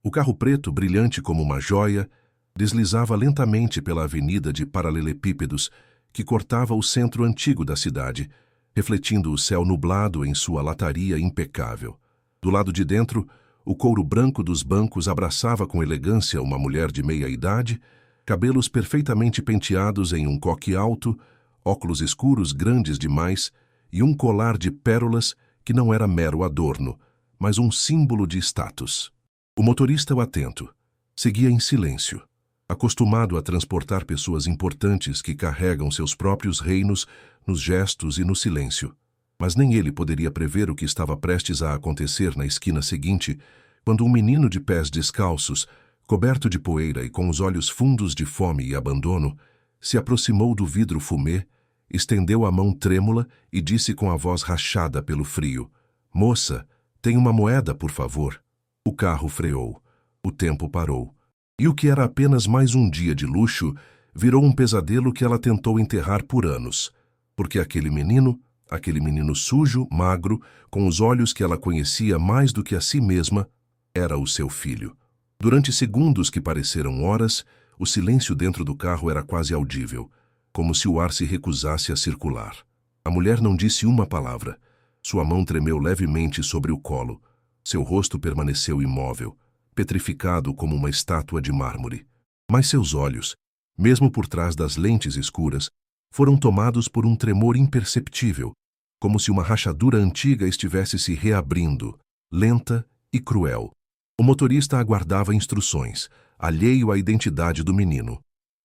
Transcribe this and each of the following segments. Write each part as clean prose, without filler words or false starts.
O carro preto, brilhante como uma joia, deslizava lentamente pela avenida de paralelepípedos que cortava o centro antigo da cidade, refletindo o céu nublado em sua lataria impecável. Do lado de dentro, o couro branco dos bancos abraçava com elegância uma mulher de meia-idade, cabelos perfeitamente penteados em um coque alto, óculos escuros grandes demais e um colar de pérolas que não era mero adorno, mas um símbolo de status. O motorista, o atento, seguia em silêncio, acostumado a transportar pessoas importantes que carregam seus próprios reinos nos gestos e no silêncio. Mas nem ele poderia prever o que estava prestes a acontecer na esquina seguinte, quando um menino de pés descalços, coberto de poeira e com os olhos fundos de fome e abandono, se aproximou do vidro fumê, estendeu a mão trêmula e disse com a voz rachada pelo frio: "Moça, tem uma moeda, por favor?" O carro freou. O tempo parou. E o que era apenas mais um dia de luxo virou um pesadelo que ela tentou enterrar por anos. Porque aquele menino sujo, magro, com os olhos que ela conhecia mais do que a si mesma, era o seu filho. Durante segundos que pareceram horas, o silêncio dentro do carro era quase audível, como se o ar se recusasse a circular. A mulher não disse uma palavra. Sua mão tremeu levemente sobre o colo. Seu rosto permaneceu imóvel, petrificado como uma estátua de mármore. Mas seus olhos, mesmo por trás das lentes escuras, foram tomados por um tremor imperceptível, como se uma rachadura antiga estivesse se reabrindo, lenta e cruel. O motorista aguardava instruções, alheio à identidade do menino.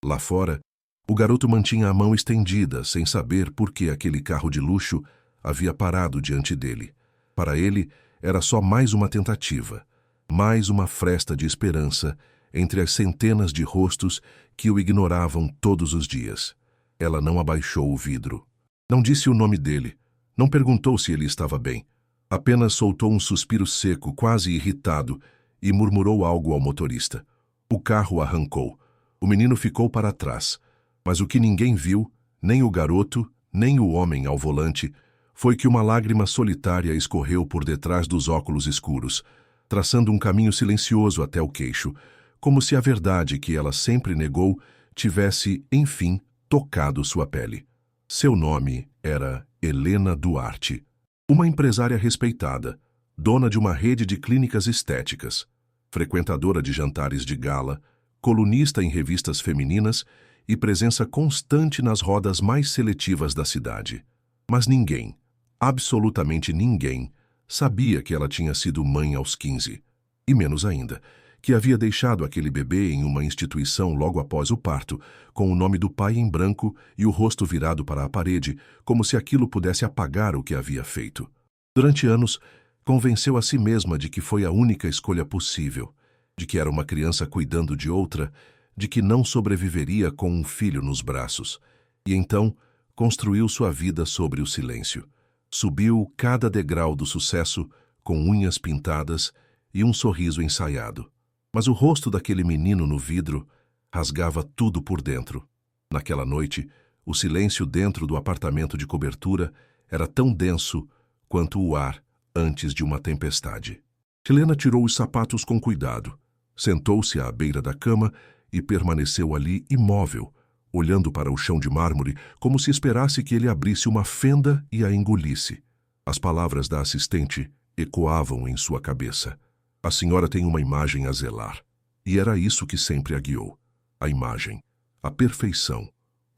Lá fora, o garoto mantinha a mão estendida, sem saber por que aquele carro de luxo havia parado diante dele. Para ele, era só mais uma tentativa, mais uma fresta de esperança entre as centenas de rostos que o ignoravam todos os dias. Ela não abaixou o vidro. Não disse o nome dele. Não perguntou se ele estava bem. Apenas soltou um suspiro seco, quase irritado, e murmurou algo ao motorista. O carro arrancou. O menino ficou para trás. Mas o que ninguém viu, nem o garoto, nem o homem ao volante, foi que uma lágrima solitária escorreu por detrás dos óculos escuros, traçando um caminho silencioso até o queixo, como se a verdade que ela sempre negou tivesse, enfim, tocado sua pele. Seu nome era Helena Duarte, uma empresária respeitada, dona de uma rede de clínicas estéticas, frequentadora de jantares de gala, colunista em revistas femininas e presença constante nas rodas mais seletivas da cidade. Mas ninguém, absolutamente ninguém, sabia que ela tinha sido mãe aos 15, e menos ainda, que havia deixado aquele bebê em uma instituição logo após o parto, com o nome do pai em branco e o rosto virado para a parede, como se aquilo pudesse apagar o que havia feito. Durante anos, convenceu a si mesma de que foi a única escolha possível, de que era uma criança cuidando de outra, de que não sobreviveria com um filho nos braços. E então, construiu sua vida sobre o silêncio. Subiu cada degrau do sucesso com unhas pintadas e um sorriso ensaiado. Mas o rosto daquele menino no vidro rasgava tudo por dentro. Naquela noite, o silêncio dentro do apartamento de cobertura era tão denso quanto o ar antes de uma tempestade. Helena tirou os sapatos com cuidado, sentou-se à beira da cama e permaneceu ali imóvel, olhando para o chão de mármore como se esperasse que ele abrisse uma fenda e a engolisse. As palavras da assistente ecoavam em sua cabeça. A senhora tem uma imagem a zelar. E era isso que sempre a guiou. A imagem, a perfeição,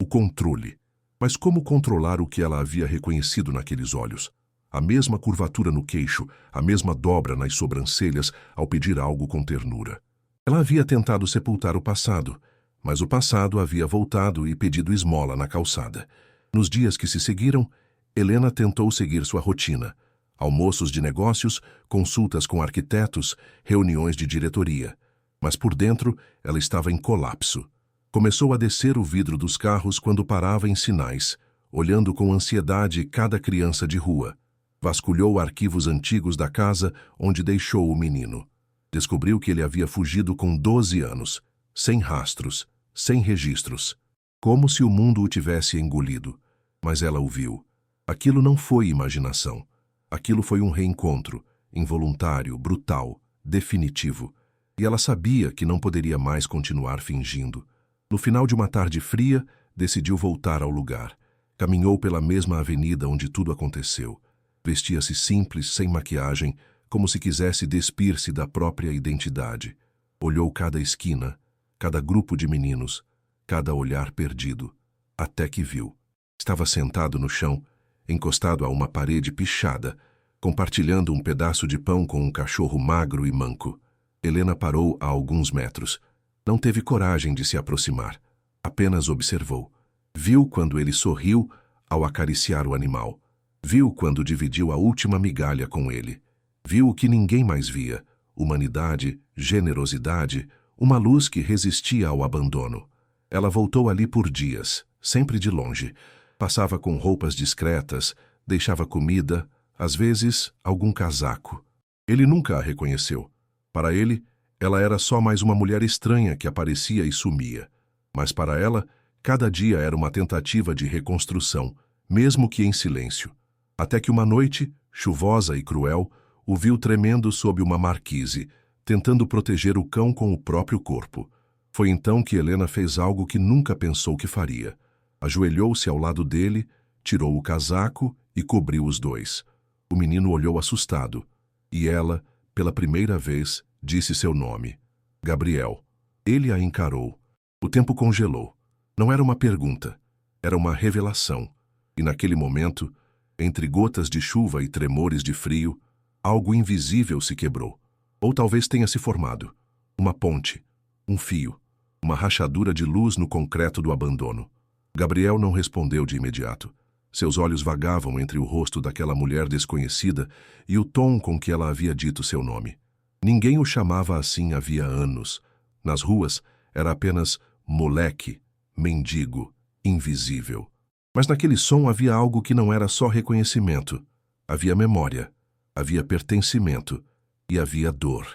o controle. Mas como controlar o que ela havia reconhecido naqueles olhos? A mesma curvatura no queixo, a mesma dobra nas sobrancelhas ao pedir algo com ternura. Ela havia tentado sepultar o passado, mas o passado havia voltado e pedido esmola na calçada. Nos dias que se seguiram, Helena tentou seguir sua rotina. Almoços de negócios, consultas com arquitetos, reuniões de diretoria. Mas por dentro, ela estava em colapso. Começou a descer o vidro dos carros quando parava em sinais, olhando com ansiedade cada criança de rua. Vasculhou arquivos antigos da casa onde deixou o menino. Descobriu que ele havia fugido com 12 anos, sem rastros, sem registros. Como se o mundo o tivesse engolido. Mas ela o viu. Aquilo não foi imaginação. Aquilo foi um reencontro, involuntário, brutal, definitivo. E ela sabia que não poderia mais continuar fingindo. No final de uma tarde fria, decidiu voltar ao lugar. Caminhou pela mesma avenida onde tudo aconteceu. Vestia-se simples, sem maquiagem, como se quisesse despir-se da própria identidade. Olhou cada esquina, cada grupo de meninos, cada olhar perdido, até que viu. Estava sentado no chão, encostado a uma parede pichada, compartilhando um pedaço de pão com um cachorro magro e manco. Helena parou a alguns metros. Não teve coragem de se aproximar. Apenas observou. Viu quando ele sorriu ao acariciar o animal. Viu quando dividiu a última migalha com ele. Viu o que ninguém mais via: humanidade, generosidade, uma luz que resistia ao abandono. Ela voltou ali por dias, sempre de longe. Passava com roupas discretas, deixava comida, às vezes algum casaco. Ele nunca a reconheceu. Para ele, ela era só mais uma mulher estranha que aparecia e sumia. Mas para ela, cada dia era uma tentativa de reconstrução, mesmo que em silêncio. Até que uma noite, chuvosa e cruel, o viu tremendo sob uma marquise, tentando proteger o cão com o próprio corpo. Foi então que Helena fez algo que nunca pensou que faria. Ajoelhou-se ao lado dele, tirou o casaco e cobriu os dois. O menino olhou assustado, e ela, pela primeira vez, disse seu nome: Gabriel. Ele a encarou. O tempo congelou. Não era uma pergunta, era uma revelação. E naquele momento, entre gotas de chuva e tremores de frio, algo invisível se quebrou. Ou talvez tenha se formado. Uma ponte, um fio, uma rachadura de luz no concreto do abandono. Gabriel não respondeu de imediato. Seus olhos vagavam entre o rosto daquela mulher desconhecida e o tom com que ela havia dito seu nome. Ninguém o chamava assim havia anos. Nas ruas, era apenas moleque, mendigo, invisível. Mas naquele som havia algo que não era só reconhecimento. Havia memória, havia pertencimento e havia dor.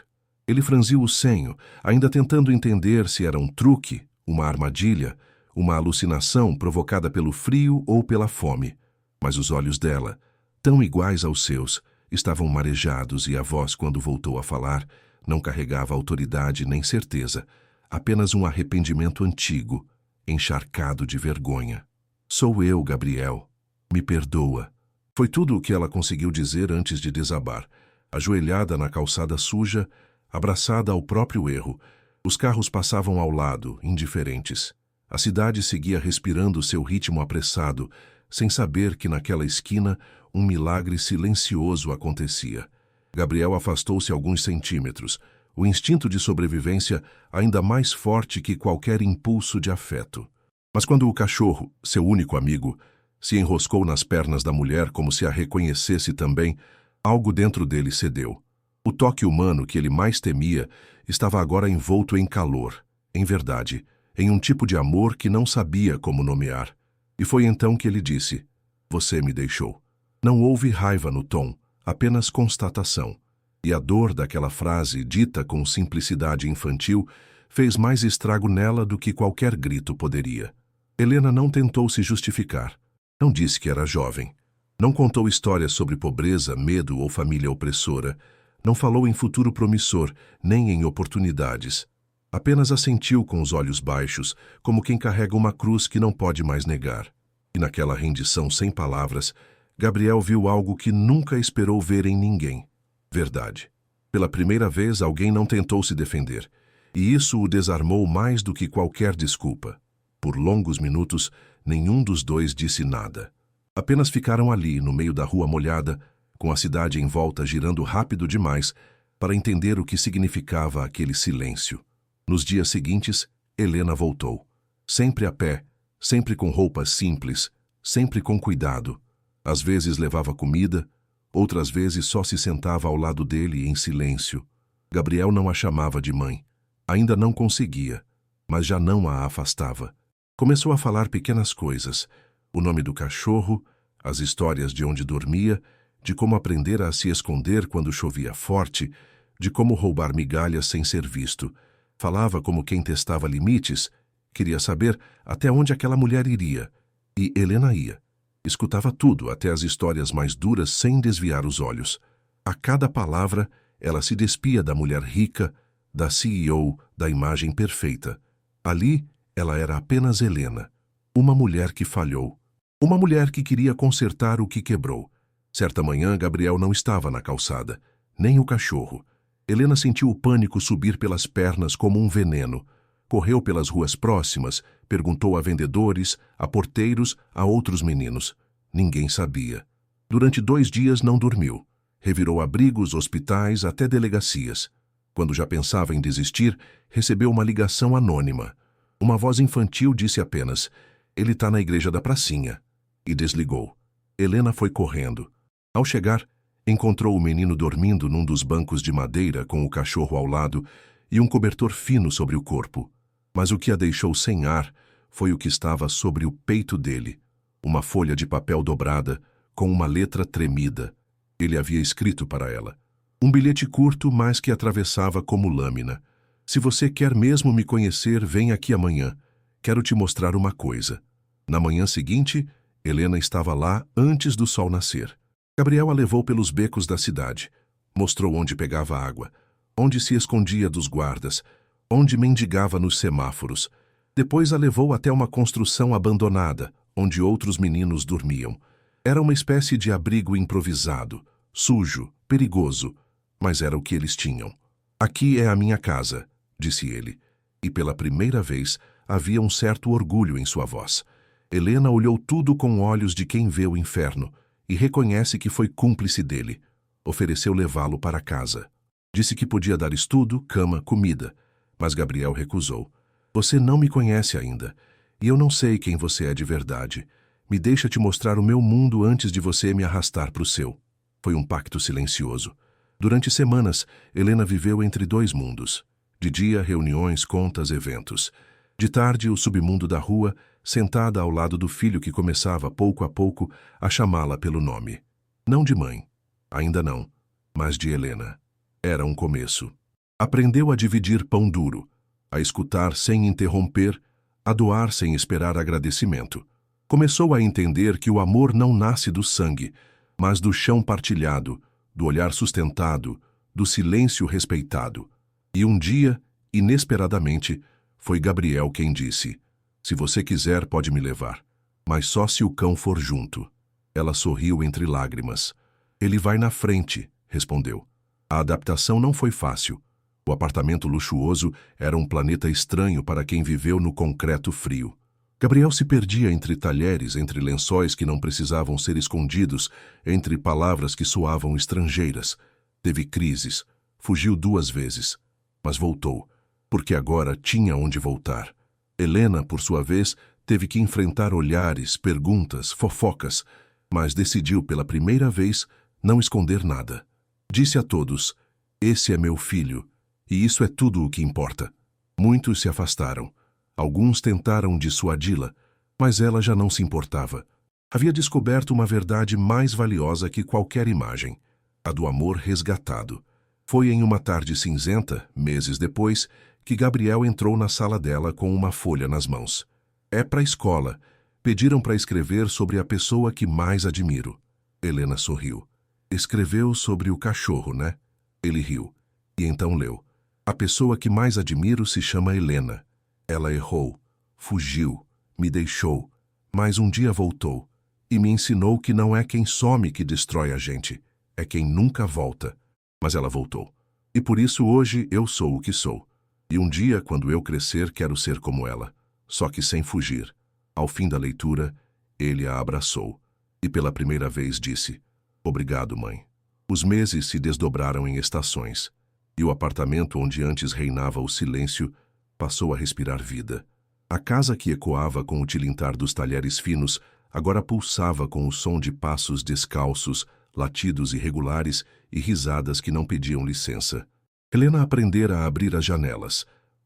Ele franziu o senho, ainda tentando entender se era um truque, uma armadilha, uma alucinação provocada pelo frio ou pela fome. Mas os olhos dela, tão iguais aos seus, estavam marejados e a voz, quando voltou a falar, não carregava autoridade nem certeza, apenas um arrependimento antigo, encharcado de vergonha. Sou eu, Gabriel. Me perdoa. Foi tudo o que ela conseguiu dizer antes de desabar. Ajoelhada na calçada suja, abraçada ao próprio erro, os carros passavam ao lado, indiferentes. A cidade seguia respirando seu ritmo apressado, sem saber que naquela esquina um milagre silencioso acontecia. Gabriel afastou-se alguns centímetros, o instinto de sobrevivência ainda mais forte que qualquer impulso de afeto. Mas quando o cachorro, seu único amigo, se enroscou nas pernas da mulher como se a reconhecesse também, algo dentro dele cedeu. O toque humano que ele mais temia estava agora envolto em calor, em verdade, em um tipo de amor que não sabia como nomear. E foi então que ele disse: Você me deixou. Não houve raiva no tom, apenas constatação. E a dor daquela frase, dita com simplicidade infantil, fez mais estrago nela do que qualquer grito poderia. Helena não tentou se justificar. Não disse que era jovem. Não contou histórias sobre pobreza, medo ou família opressora. Não falou em futuro promissor, nem em oportunidades. Apenas assentiu com os olhos baixos, como quem carrega uma cruz que não pode mais negar. E naquela rendição sem palavras, Gabriel viu algo que nunca esperou ver em ninguém. Verdade. Pela primeira vez, alguém não tentou se defender. E isso o desarmou mais do que qualquer desculpa. Por longos minutos, nenhum dos dois disse nada. Apenas ficaram ali, no meio da rua molhada, com a cidade em volta girando rápido demais para entender o que significava aquele silêncio. Nos dias seguintes, Helena voltou. Sempre a pé, sempre com roupas simples, sempre com cuidado. Às vezes levava comida, outras vezes só se sentava ao lado dele em silêncio. Gabriel não a chamava de mãe. Ainda não conseguia, mas já não a afastava. Começou a falar pequenas coisas: o nome do cachorro, as histórias de onde dormia, de como aprender a se esconder quando chovia forte, de como roubar migalhas sem ser visto. Falava como quem testava limites, queria saber até onde aquela mulher iria. E Helena ia. Escutava tudo, até as histórias mais duras, sem desviar os olhos. A cada palavra, ela se despia da mulher rica, da CEO da imagem perfeita. Ali, ela era apenas Helena, uma mulher que falhou, uma mulher que queria consertar o que quebrou. Certa manhã, Gabriel não estava na calçada, nem o cachorro. Helena sentiu o pânico subir pelas pernas como um veneno. Correu pelas ruas próximas, perguntou a vendedores, a porteiros, a outros meninos. Ninguém sabia. Durante 2 dias não dormiu. Revirou abrigos, hospitais, até delegacias. Quando já pensava em desistir, recebeu uma ligação anônima. Uma voz infantil disse apenas: "Ele está na igreja da pracinha." E desligou. Helena foi correndo. Ao chegar, encontrou o menino dormindo num dos bancos de madeira com o cachorro ao lado e um cobertor fino sobre o corpo. Mas o que a deixou sem ar foi o que estava sobre o peito dele. Uma folha de papel dobrada, com uma letra tremida. Ele havia escrito para ela. Um bilhete curto, mas que atravessava como lâmina. "Se você quer mesmo me conhecer, vem aqui amanhã. Quero te mostrar uma coisa." Na manhã seguinte, Helena estava lá antes do sol nascer. Gabriel a levou pelos becos da cidade. Mostrou onde pegava água, onde se escondia dos guardas, onde mendigava nos semáforos. Depois a levou até uma construção abandonada, onde outros meninos dormiam. Era uma espécie de abrigo improvisado, sujo, perigoso, mas era o que eles tinham. "Aqui é a minha casa", disse ele, e pela primeira vez havia um certo orgulho em sua voz. Helena olhou tudo com olhos de quem vê o inferno e reconhece que foi cúmplice dele. Ofereceu levá-lo para casa. Disse que podia dar estudo, cama, comida, mas Gabriel recusou. "Você não me conhece ainda, e eu não sei quem você é de verdade. Me deixa te mostrar o meu mundo antes de você me arrastar para o seu." Foi um pacto silencioso. Durante semanas, Helena viveu entre 2 mundos. De dia, reuniões, contas, eventos. De tarde, o submundo da rua, sentada ao lado do filho que começava, pouco a pouco, a chamá-la pelo nome. Não de mãe, ainda não, mas de Helena. Era um começo. Aprendeu a dividir pão duro, a escutar sem interromper, a doar sem esperar agradecimento. Começou a entender que o amor não nasce do sangue, mas do chão partilhado, do olhar sustentado, do silêncio respeitado. E um dia, inesperadamente, foi Gabriel quem disse: "Se você quiser, pode me levar, mas só se o cão for junto." Ela sorriu entre lágrimas. "Ele vai na frente", respondeu. A adaptação não foi fácil. O apartamento luxuoso era um planeta estranho para quem viveu no concreto frio. Gabriel se perdia entre talheres, entre lençóis que não precisavam ser escondidos, entre palavras que soavam estrangeiras. Teve crises, fugiu 2 vezes, mas voltou, porque agora tinha onde voltar. Helena, por sua vez, teve que enfrentar olhares, perguntas, fofocas, mas decidiu pela primeira vez não esconder nada. Disse a todos: "Esse é meu filho, e isso é tudo o que importa." Muitos se afastaram. Alguns tentaram dissuadi-la, mas ela já não se importava. Havia descoberto uma verdade mais valiosa que qualquer imagem: a do amor resgatado. Foi em uma tarde cinzenta, meses depois, que Gabriel entrou na sala dela com uma folha nas mãos. "É para a escola. Pediram para escrever sobre a pessoa que mais admiro." Helena sorriu. "Escreveu sobre o cachorro, né?" Ele riu. E então leu: "A pessoa que mais admiro se chama Helena. Ela errou, fugiu, me deixou, mas um dia voltou e me ensinou que não é quem some que destrói a gente, é quem nunca volta. Mas ela voltou. E por isso hoje eu sou o que sou. E um dia, quando eu crescer, quero ser como ela, só que sem fugir." Ao fim da leitura, ele a abraçou e pela primeira vez disse: "Obrigado, mãe." Os meses se desdobraram em estações, e o apartamento onde antes reinava o silêncio passou a respirar vida. A casa que ecoava com o tilintar dos talheres finos agora pulsava com o som de passos descalços, latidos irregulares e risadas que não pediam licença. Helena aprendera a abrir as janelas,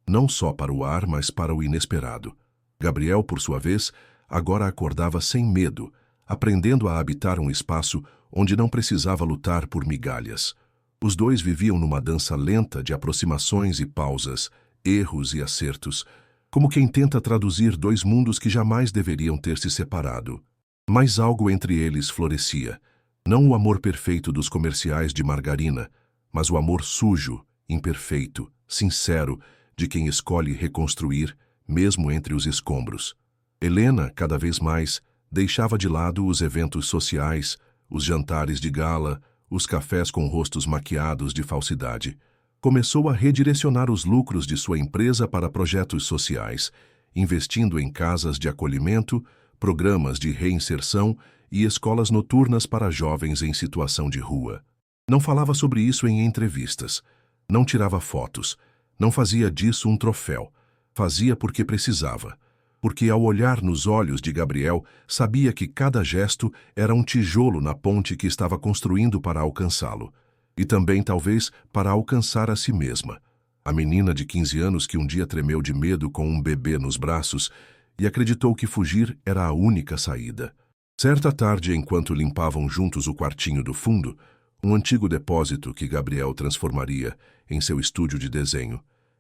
não só para o ar, mas para o inesperado. Gabriel, por sua vez, agora acordava sem medo, aprendendo a habitar um espaço onde não precisava lutar por migalhas. Os 2 viviam numa dança lenta de aproximações e pausas, erros e acertos, como quem tenta traduzir 2 mundos que jamais deveriam ter se separado. Mas algo entre eles florescia. Não o amor perfeito dos comerciais de margarina, mas o amor sujo, imperfeito, sincero, de quem escolhe reconstruir, mesmo entre os escombros. Helena, cada vez mais, deixava de lado os eventos sociais, os jantares de gala, os cafés com rostos maquiados de falsidade. Começou a redirecionar os lucros de sua empresa para projetos sociais, investindo em casas de acolhimento, programas de reinserção e escolas noturnas para jovens em situação de rua. Não falava sobre isso em entrevistas, não tirava fotos, não fazia disso um troféu. Fazia porque precisava, porque ao olhar nos olhos de Gabriel, sabia que cada gesto era um tijolo na ponte que estava construindo para alcançá-lo, e também, talvez, para alcançar a si mesma. A menina de 15 anos que um dia tremeu de medo com um bebê nos braços e acreditou que fugir era a única saída. Certa tarde, enquanto limpavam juntos o quartinho do fundo, um antigo depósito que Gabriel transformaria em seu estúdio de desenho,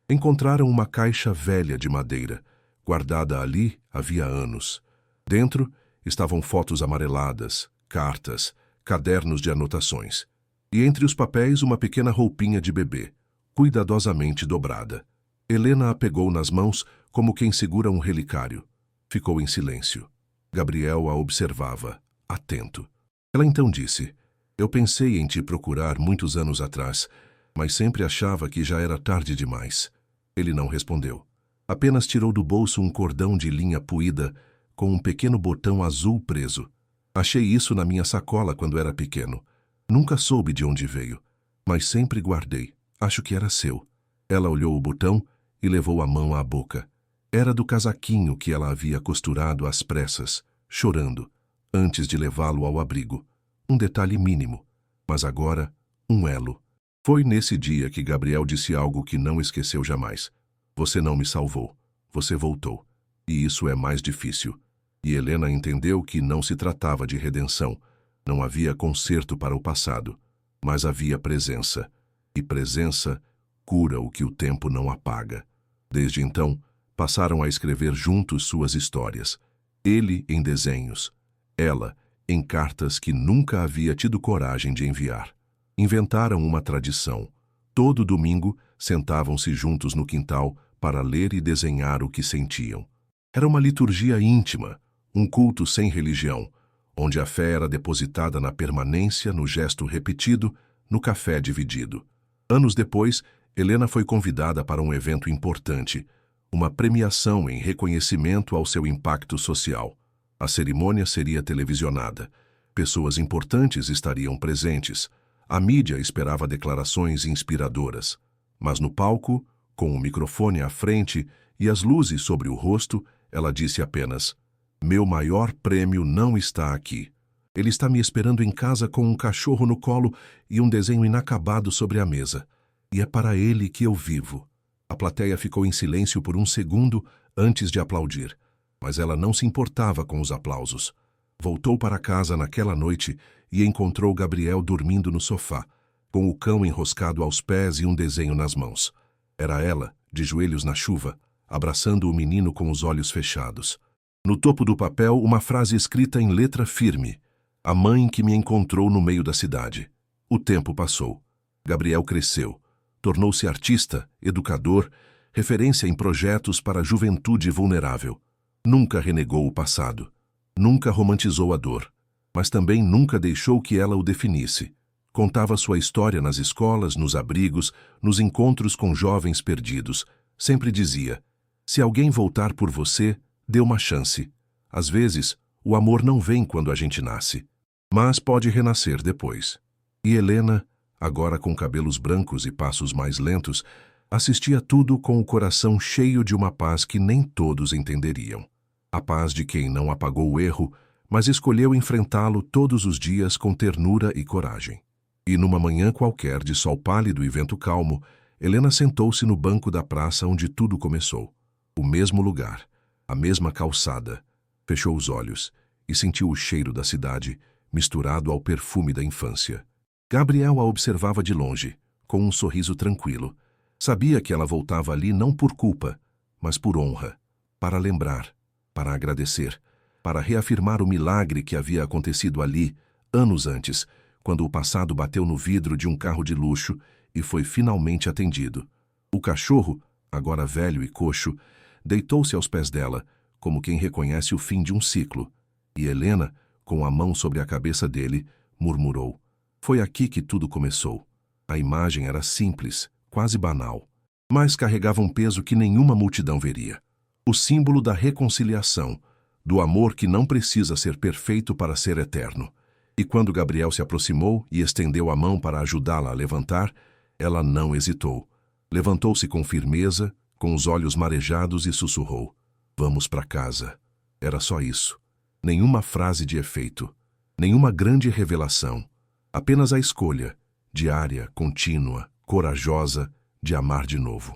encontraram uma caixa velha de madeira, guardada ali havia anos. Dentro estavam fotos amareladas, cartas, cadernos de anotações. E entre os papéis uma pequena roupinha de bebê, cuidadosamente dobrada. Helena a pegou nas mãos como quem segura um relicário. Ficou em silêncio. Gabriel a observava, atento. Ela então disse: "Eu pensei em te procurar muitos anos atrás, mas sempre achava que já era tarde demais." Ele não respondeu. Apenas tirou do bolso um cordão de linha puída com um pequeno botão azul preso. "Achei isso na minha sacola quando era pequeno. Nunca soube de onde veio, mas sempre guardei. Acho que era seu." Ela olhou o botão e levou a mão à boca. Era do casaquinho que ela havia costurado às pressas, chorando, antes de levá-lo ao abrigo. Um detalhe mínimo, mas agora um elo. Foi nesse dia que Gabriel disse algo que não esqueceu jamais. "Você não me salvou. Você voltou. E isso é mais difícil." E Helena entendeu que não se tratava de redenção. Não havia conserto para o passado, mas havia presença. E presença cura o que o tempo não apaga. Desde então, passaram a escrever juntos suas histórias. Ele em desenhos, ela em cartas que nunca havia tido coragem de enviar. Inventaram uma tradição. Todo domingo, sentavam-se juntos no quintal para ler e desenhar o que sentiam. Era uma liturgia íntima, um culto sem religião, onde a fé era depositada na permanência, no gesto repetido, no café dividido. Anos depois, Helena foi convidada para um evento importante, uma premiação em reconhecimento ao seu impacto social. A cerimônia seria televisionada. Pessoas importantes estariam presentes. A mídia esperava declarações inspiradoras. Mas no palco, com o microfone à frente e as luzes sobre o rosto, ela disse apenas: "Meu maior prêmio não está aqui. Ele está me esperando em casa com um cachorro no colo e um desenho inacabado sobre a mesa. E é para ele que eu vivo." A plateia ficou em silêncio por um segundo antes de aplaudir, mas ela não se importava com os aplausos. Voltou para casa naquela noite e encontrou Gabriel dormindo no sofá, com o cão enroscado aos pés e um desenho nas mãos. Era ela, de joelhos na chuva, abraçando o menino com os olhos fechados. No topo do papel, uma frase escrita em letra firme: "A mãe que me encontrou no meio da cidade." O tempo passou. Gabriel cresceu. Tornou-se artista, educador, referência em projetos para a juventude vulnerável. Nunca renegou o passado. Nunca romantizou a dor. Mas também nunca deixou que ela o definisse. Contava sua história nas escolas, nos abrigos, nos encontros com jovens perdidos. Sempre dizia: "Se alguém voltar por você, dê uma chance. Às vezes, o amor não vem quando a gente nasce, mas pode renascer depois." E Helena, agora com cabelos brancos e passos mais lentos, assistia tudo com o coração cheio de uma paz que nem todos entenderiam. A paz de quem não apagou o erro, mas escolheu enfrentá-lo todos os dias com ternura e coragem. E numa manhã qualquer de sol pálido e vento calmo, Helena sentou-se no banco da praça onde tudo começou. O mesmo lugar, a mesma calçada. Fechou os olhos e sentiu o cheiro da cidade, misturado ao perfume da infância. Gabriel a observava de longe, com um sorriso tranquilo. Sabia que ela voltava ali não por culpa, mas por honra, para lembrar, para agradecer, para reafirmar o milagre que havia acontecido ali, anos antes, quando o passado bateu no vidro de um carro de luxo e foi finalmente atendido. O cachorro, agora velho e coxo, deitou-se aos pés dela, como quem reconhece o fim de um ciclo, e Helena, com a mão sobre a cabeça dele, murmurou. Foi aqui que tudo começou. A imagem era simples, quase banal, mas carregava um peso que nenhuma multidão veria. O símbolo da reconciliação, do amor que não precisa ser perfeito para ser eterno. E quando Gabriel se aproximou e estendeu a mão para ajudá-la a levantar, ela não hesitou. Levantou-se com firmeza, com os olhos marejados e sussurrou. Vamos para casa. Era só isso. Nenhuma frase de efeito, nenhuma grande revelação. Apenas a escolha, diária, contínua, corajosa, de amar de novo.